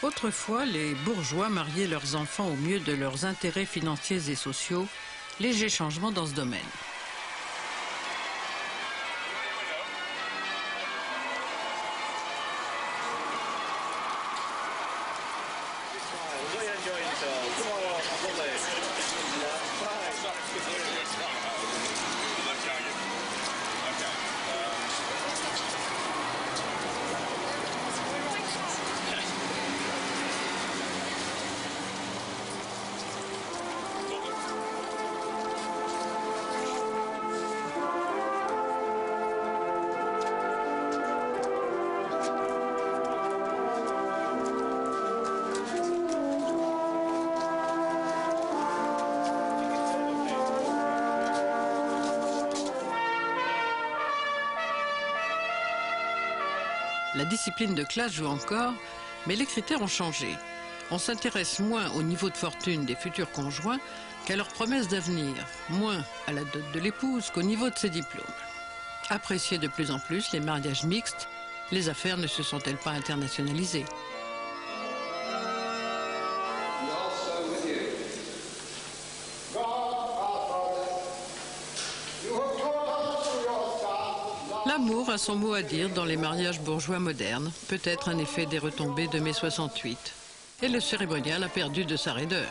Autrefois, les bourgeois mariaient leurs enfants au mieux de leurs intérêts financiers et sociaux. Léger changement dans ce domaine. La discipline de classe joue encore, mais les critères ont changé. On s'intéresse moins au niveau de fortune des futurs conjoints qu'à leurs promesses d'avenir, moins à la dot de l'épouse qu'au niveau de ses diplômes. Appréciés de plus en plus les mariages mixtes, les affaires ne se sont-elles pas internationalisées? L'amour a son mot à dire dans les mariages bourgeois modernes, peut-être un effet des retombées de mai 68. Et le cérémonial a perdu de sa raideur.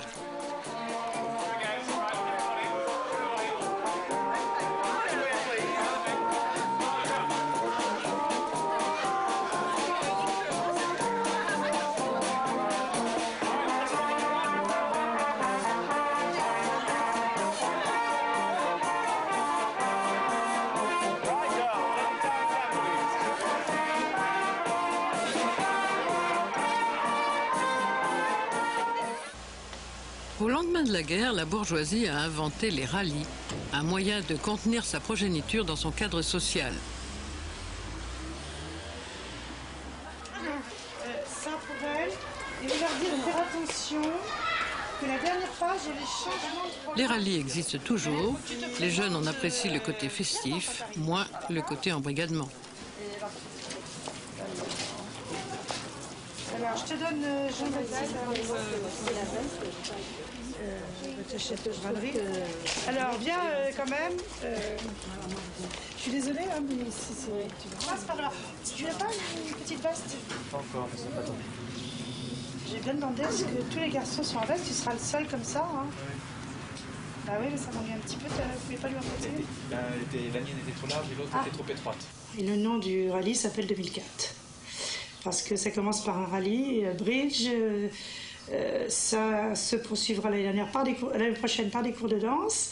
Au lendemain de la guerre, la bourgeoisie a inventé les rallyes, un moyen de contenir sa progéniture dans son cadre social. Ça pour elle, et vous leur dire de faire attention, que la dernière page, il y a les changements de... Les rallyes existent toujours, les jeunes en apprécient le côté festif, moins le côté embrigadement. Alors, je te donne Jean-Baptiste. Alors, viens quand même. Je suis désolée, hein, mais si c'est... Tu passes par là. Tu n'as pas une petite veste? Pas encore, mais ça va tomber. J'ai bien demandé à ce que tous les garçons soient en veste. Tu seras le seul comme ça. Hein. Oui. Bah oui, mais ça m'ennuie un petit peu. Vous pouvez pas lui emprunter? La mienne était trop large et l'autre était trop étroite. Et le nom du rallye s'appelle 2004. Parce que ça commence par un rallye, bridge, ça se poursuivra l'année prochaine par des cours de danse,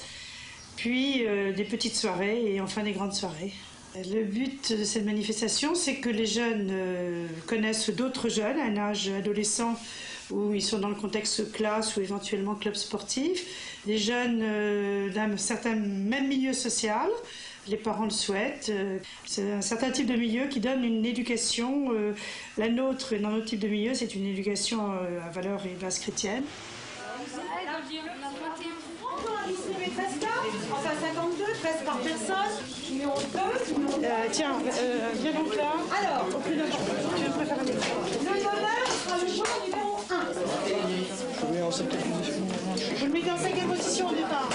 puis des petites soirées et enfin des grandes soirées. Le but de cette manifestation, c'est que les jeunes connaissent d'autres jeunes à un âge adolescent où ils sont dans le contexte classe ou éventuellement club sportif, des jeunes d'un certain même milieu social. Les parents le souhaitent. C'est un certain type de milieu qui donne une éducation. La nôtre, dans notre type de milieu, c'est une éducation à valeur et base chrétienne. Enfin 52, 13 par personne, numéro 2, tiens, viens donc là. Alors, au plus d'un jour. Tu veux préférer les le donneur sera le joueur numéro 1. Oui, en septième position. Vous le mettez en 5e position au départ.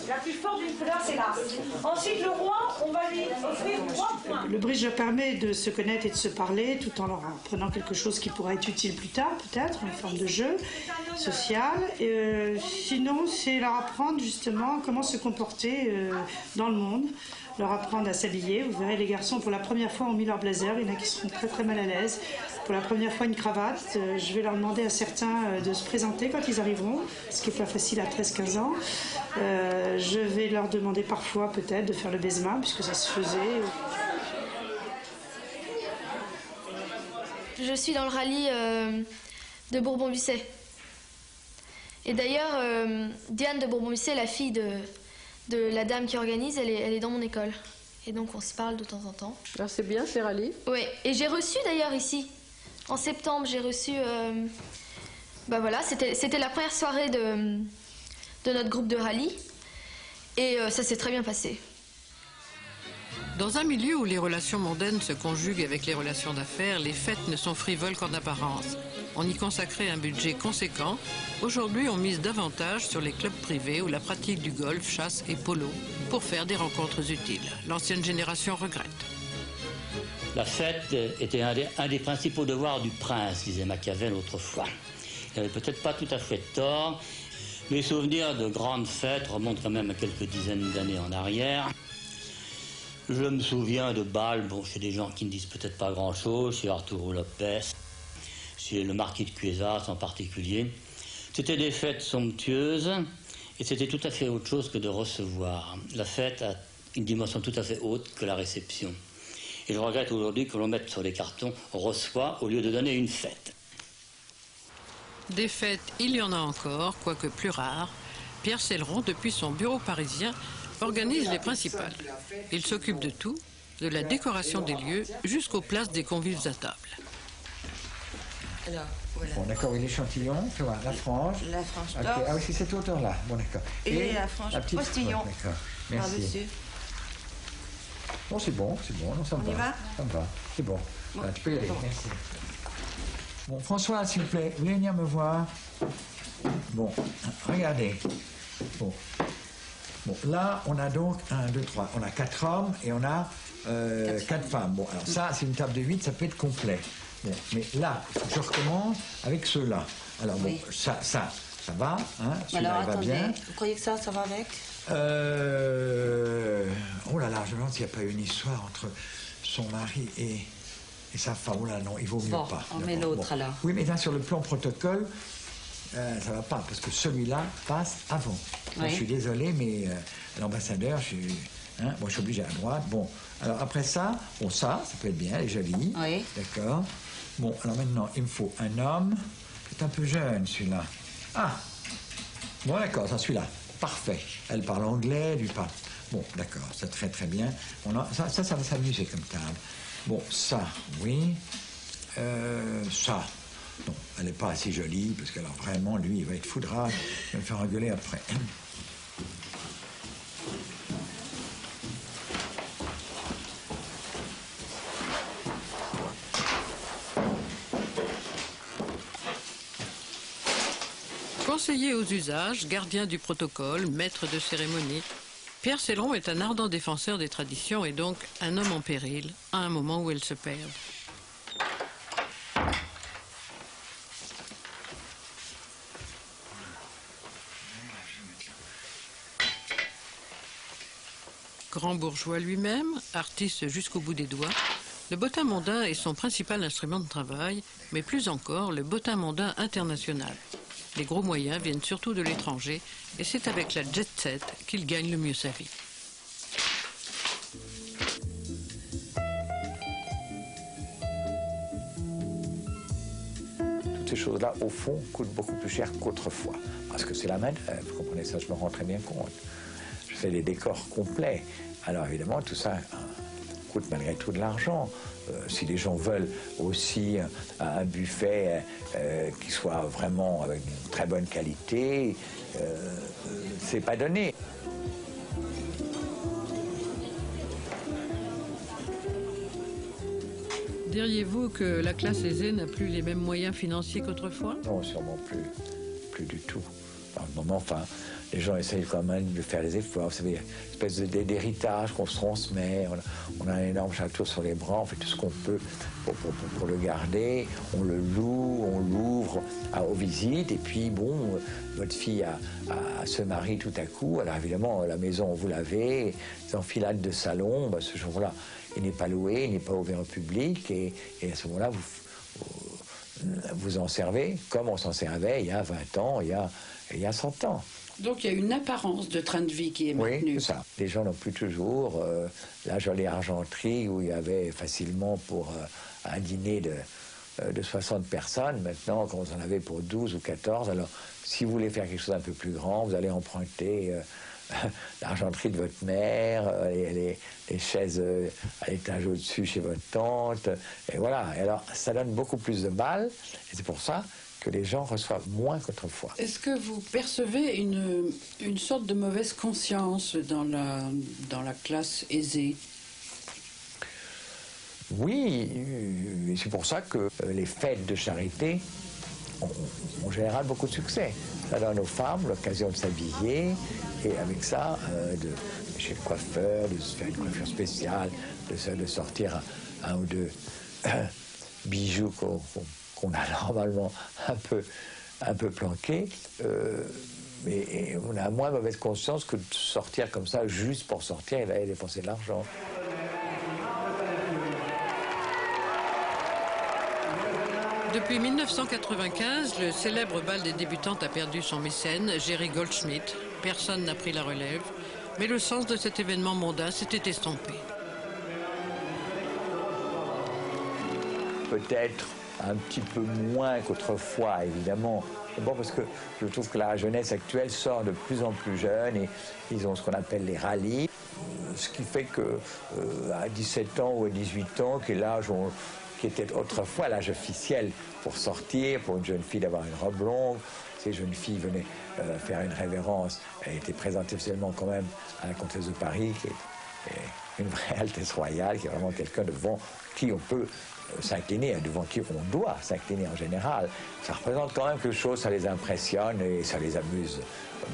La plus forte d'une couleur, c'est l'as. Ensuite, le roi, on va lui offrir 3 points. Le bridge leur permet de se connaître et de se parler tout en leur apprenant quelque chose qui pourra être utile plus tard, peut-être, une forme de jeu social. Sinon, c'est leur apprendre justement comment se comporter dans le monde, leur apprendre à s'habiller. Vous verrez, les garçons, pour la première fois, ont mis leur blazer. Il y en a qui seront très très mal à l'aise. Pour la première fois, une cravate. Je vais leur demander à certains de se présenter quand ils arriveront, ce qui n'est pas facile à 13-15 ans. Je vais leur demander parfois peut-être de faire le baisement, puisque ça se faisait. Je suis dans le rallye de Bourbon-Busset. Et d'ailleurs, Diane de Bourbon-Busset, la fille de la dame qui organise, elle est dans mon école. Et donc on se parle de temps en temps. Alors c'est bien ces rallyes. Oui, et j'ai reçu d'ailleurs ici, en septembre, j'ai reçu... bah voilà, c'était la première soirée de notre groupe de rallye. Et ça s'est très bien passé. Dans un milieu où les relations mondaines se conjuguent avec les relations d'affaires, les fêtes ne sont frivoles qu'en apparence. On y consacrait un budget conséquent. Aujourd'hui, on mise davantage sur les clubs privés ou la pratique du golf, chasse et polo pour faire des rencontres utiles. L'ancienne génération regrette. La fête était un des principaux devoirs du prince, disait Machiavel autrefois. Il n'avait peut-être pas tout à fait tort. Les souvenirs de grandes fêtes remontent quand même à quelques dizaines d'années en arrière. Je me souviens de bals, bon, chez des gens qui ne disent peut-être pas grand-chose, chez Arturo Lopez, chez le marquis de Cuesas en particulier. C'était des fêtes somptueuses et c'était tout à fait autre chose que de recevoir. La fête a une dimension tout à fait haute que la réception. Et je regrette aujourd'hui que l'on mette sur les cartons « reçoit » au lieu de donner une fête. Des fêtes, il y en a encore, quoique plus rares. Pierre Céleron, depuis son bureau parisien, organise les principales. Il s'occupe de tout, de la décoration des lieux jusqu'aux places des convives à table. Alors, voilà. Bon, d'accord, et l'échantillon, tu vois, la frange. La frange Okay. torse. Ah oui, c'est cette hauteur-là. Bon, d'accord. Et la frange petite... postillon. Ouais, d'accord. Merci. Par-dessus. Bon, c'est bon, non, ça me On y va? Ça me va, c'est bon. Bon. Tu peux y aller, Bon. merci. Bon, François, s'il vous plaît, vous voulez venir me voir? Bon, regardez. Bon, là, on a donc 1, 2, 3. On a 4 hommes et on a 4 femmes. Bon, alors ça, c'est une table de 8, ça peut être complet. Bon, mais là, il faut que je recommence avec ceux-là. Alors bon, Oui. ça va, hein, celui-là, Alors, il va attendez, bien. vous croyez que ça va avec? Oh là là, je me demande s'il n'y a pas une histoire entre son mari et sa femme. Oh là non, il vaut mieux Bon, pas. on met D'abord, l'autre, alors. Oui, mais là, sur le plan protocole, ça va pas, parce que celui-là passe avant. Moi, Oui. je suis désolé, mais l'ambassadeur, je suis obligé à droite. Bon, alors après ça, bon, ça peut être bien, elle est jolie. Oui. D'accord. Bon, alors maintenant, il me faut un homme. C'est un peu jeune, celui-là. Ah, bon, d'accord, ça, celui-là. Parfait. Elle parle anglais, lui parle. Bon, d'accord, c'est très très bien. Ça va s'amuser comme table. Bon, ça, oui. Ça. Non, elle n'est pas assez jolie, parce que alors vraiment, lui, il va être foudrage. Il va me faire engueuler après. Conseiller aux usages, gardien du protocole, maître de cérémonie, Pierre Céleron est un ardent défenseur des traditions et donc un homme en péril à un moment où elles se perdent. Grand bourgeois lui-même, artiste jusqu'au bout des doigts, le bottin mondain est son principal instrument de travail, mais plus encore le bottin mondain international. Les gros moyens viennent surtout de l'étranger et c'est avec la jet set qu'il gagne le mieux sa vie. Toutes ces choses-là, au fond, coûtent beaucoup plus cher qu'autrefois. Parce que c'est la main-d'œuvre, vous comprenez ça, je me rends très bien compte. Je fais des décors complets. Alors évidemment, tout ça coûte malgré tout de l'argent. Si les gens veulent aussi un buffet qui soit vraiment avec une très bonne qualité, c'est pas donné. Diriez-vous que la classe aisée n'a plus les mêmes moyens financiers qu'autrefois? Non, sûrement plus du tout. Par le moment, enfin, les gens essayent quand même de faire les efforts. Vous savez, une espèce d'héritage qu'on se transmet. On a un énorme château sur les bras, on fait tout ce qu'on peut pour le garder. On le loue, on l'ouvre aux visites. Et puis, bon, votre fille se marie tout à coup. Alors évidemment, la maison, vous l'avez. Les enfilades de salon, bah, ce jour-là, il n'est pas loué, il n'est pas ouvert au public. Et à ce moment-là, vous en servez comme on s'en servait il y a 20 ans, il y a 100 ans. Donc il y a une apparence de train de vie qui est maintenue. Oui, c'est ça. Les gens n'ont plus toujours la jolie argenterie où il y avait facilement pour un dîner de 60 personnes. Maintenant, quand vous en avez pour 12 ou 14, alors si vous voulez faire quelque chose d'un peu plus grand, vous allez emprunter l'argenterie de votre mère, les chaises à l'étage au-dessus chez votre tante. Et voilà. Et alors, ça donne beaucoup plus de mal. Et c'est pour ça que les gens reçoivent moins qu'autrefois. Est-ce que vous percevez une sorte de mauvaise conscience dans la classe aisée? Oui, c'est pour ça que les fêtes de charité en général beaucoup de succès. Ça donne aux femmes l'occasion de s'habiller et avec ça, chez le coiffeur, de se faire une coiffure spéciale, de sortir un ou deux bijoux qu'on a normalement un peu planqués. Mais on a moins mauvaise conscience que de sortir comme ça juste pour sortir et d'aller dépenser de l'argent. Depuis 1995, le célèbre bal des débutantes a perdu son mécène, Jerry Goldschmidt. Personne n'a pris la relève, mais le sens de cet événement mondain s'était estompé. Peut-être un petit peu moins qu'autrefois, évidemment. D'abord parce que je trouve que la jeunesse actuelle sort de plus en plus jeune et ils ont ce qu'on appelle les rallyes. Ce qui fait que à 17 ans ou à 18 ans, qui est l'âge qui était autrefois l'âge officiel pour sortir, pour une jeune fille d'avoir une robe longue. Ces jeunes filles venaient faire une révérence. Elle était présentée officiellement quand même à la comtesse de Paris, qui est une vraie altesse royale, qui est vraiment quelqu'un devant qui on peut s'incliner, devant qui on doit s'incliner en général. Ça représente quand même quelque chose, ça les impressionne et ça les amuse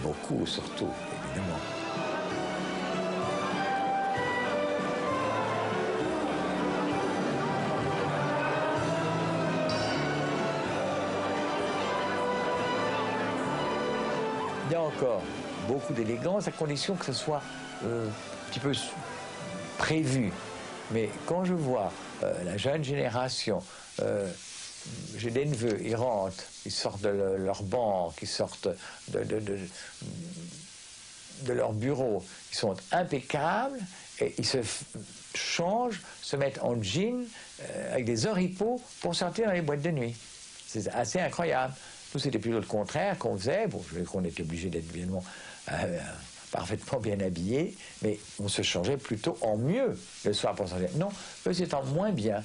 beaucoup, surtout, évidemment. Il y a encore beaucoup d'élégance, à condition que ce soit un petit peu prévu. Mais quand je vois la jeune génération, j'ai des neveux, ils rentrent, ils sortent de leur banque, ils sortent de leur bureau, ils sont impeccables et ils se changent, se mettent en jean avec des oripeaux pour sortir dans les boîtes de nuit. C'est assez incroyable. Nous, c'était plutôt le contraire qu'on faisait. Bon, je veux dire qu'on était obligé d'être évidemment parfaitement bien habillés, mais on se changeait plutôt en mieux le soir pour sortir. Non, eux, c'est en moins bien.